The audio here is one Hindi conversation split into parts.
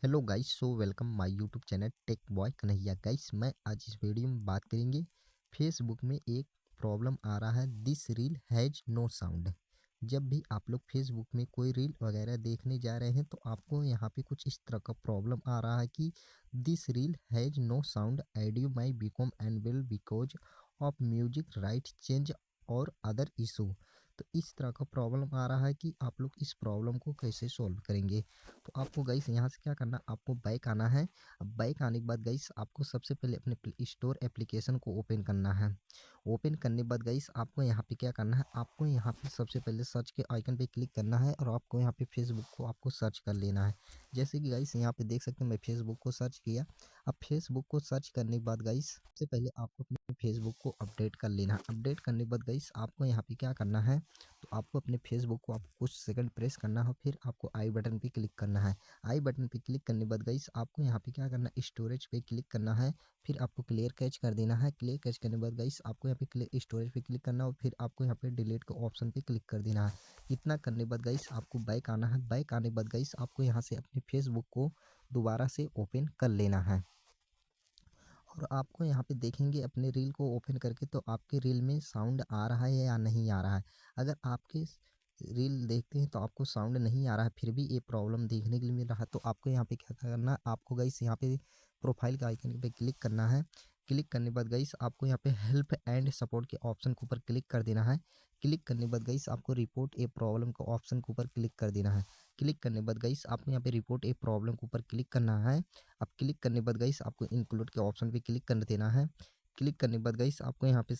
Hello guys, so welcome my YouTube channel tech boy Kanhaiya. Guys, मैं आज इस वीडियो में बात करेंगे फेसबुक में एक प्रॉब्लम आ रहा है, this reel has no sound. जब भी आप लोग फेसबुक में कोई रील वगैरह देखने जा रहे हैं तो आपको यहाँ पे कुछ इस तरह का प्रॉब्लम आ रहा है कि this reel has no sound, audio may become unavailable because of music right change और अदर इशू। तो इस तरह का प्रॉब्लम आ रहा है कि आप लोग इस प्रॉब्लम को कैसे सॉल्व करेंगे। तो आपको गाइस यहाँ से क्या करना, आपको बैक आना है। अब बैक आने के बाद गाइस आपको सबसे पहले अपने प्ले स्टोर एप्लीकेशन को ओपन करना है। ओपन करने के बाद गाइस आपको यहाँ पे क्या करना है, आपको यहाँ पे सबसे पहले सर्च के आइकन पे क्लिक करना है और आपको यहाँ पे फेसबुक को आपको सर्च कर लेना है। जैसे कि गाइस यहाँ पे देख सकते हैं, मैं फेसबुक को सर्च किया। अब फेसबुक को सर्च करने के बाद गाइस सबसे पहले आपको अपने फेसबुक को अपडेट कर लेना है। अपडेट करने के बाद गाइस आपको यहाँ पे क्या करना है, तो आपको अपने फेसबुक को आपको कुछ सेकंड प्रेस करना है, फिर आपको आई बटन पे क्लिक करना है। आई बटन पे क्लिक करने के बाद गाइस आपको यहाँ पे क्या करना है, स्टोरेज पे क्लिक करना है, फिर आपको क्लियर कैच कर देना है। क्लियर कैच करने के बाद गाइस आपको यहाँ पे स्टोरेज पे क्लिक करना है और फिर आपको यहाँ पे डिलीट का ऑप्शन पे क्लिक कर देना है। इतना करने के बाद गाइस आपको बैक आना है। बैक आने के बाद गाइस आपको यहाँ से अपने फेसबुक को दोबारा से ओपन कर लेना है और आपको यहाँ पे देखेंगे अपने रील को ओपन करके तो आपके रील में साउंड आ रहा है या नहीं आ रहा है। अगर आपके रील देखते हैं तो आपको साउंड नहीं आ रहा है, फिर भी ये प्रॉब्लम देखने के लिए मिल रहा है, तो आपको यहाँ पे क्या करना है, आपको गाइस यहाँ पे प्रोफाइल के आइकन पे क्लिक करना है। क्लिक करने के बाद गाइस आपको यहाँ पे हेल्प एंड सपोर्ट के ऑप्शन के ऊपर क्लिक कर देना है। क्लिक करने के बाद गाइस आपको रिपोर्ट ए प्रॉब्लम के ऑप्शन के ऊपर क्लिक कर देना है। क्लिक करने के बाद गाइस आपको यहाँ पे रिपोर्ट ए प्रॉब्लम के ऊपर क्लिक करना है। अब क्लिक करने के बाद गाइस आपको इंक्लूड के ऑप्शन पे क्लिक कर देना है। क्लिक करने के बाद गाइस आपको यहाँ पे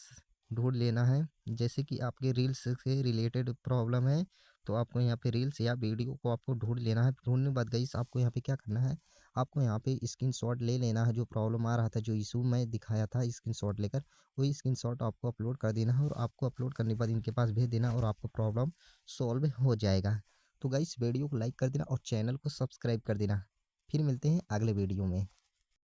ढूंढ लेना है, जैसे कि आपके रील्स से रिलेटेड प्रॉब्लम है तो आपको यहाँ पे रील्स या वीडियो को आपको ढूंढ लेना है। ढूंढने के बाद गाइस आपको यहाँ पे क्या करना है, आपको यहाँ पे स्क्रीनशॉट ले लेना है। जो प्रॉब्लम आ रहा था, जो इशू मैं दिखाया था स्क्रीनशॉट लेकर, वही स्क्रीनशॉट आपको अपलोड कर देना है और आपको अपलोड करने के बाद इनके पास भेज देना और आपका प्रॉब्लम सॉल्व हो जाएगा। तो गाइस वीडियो को लाइक कर देना और चैनल को सब्सक्राइब कर देना। फिर मिलते हैं अगले वीडियो में।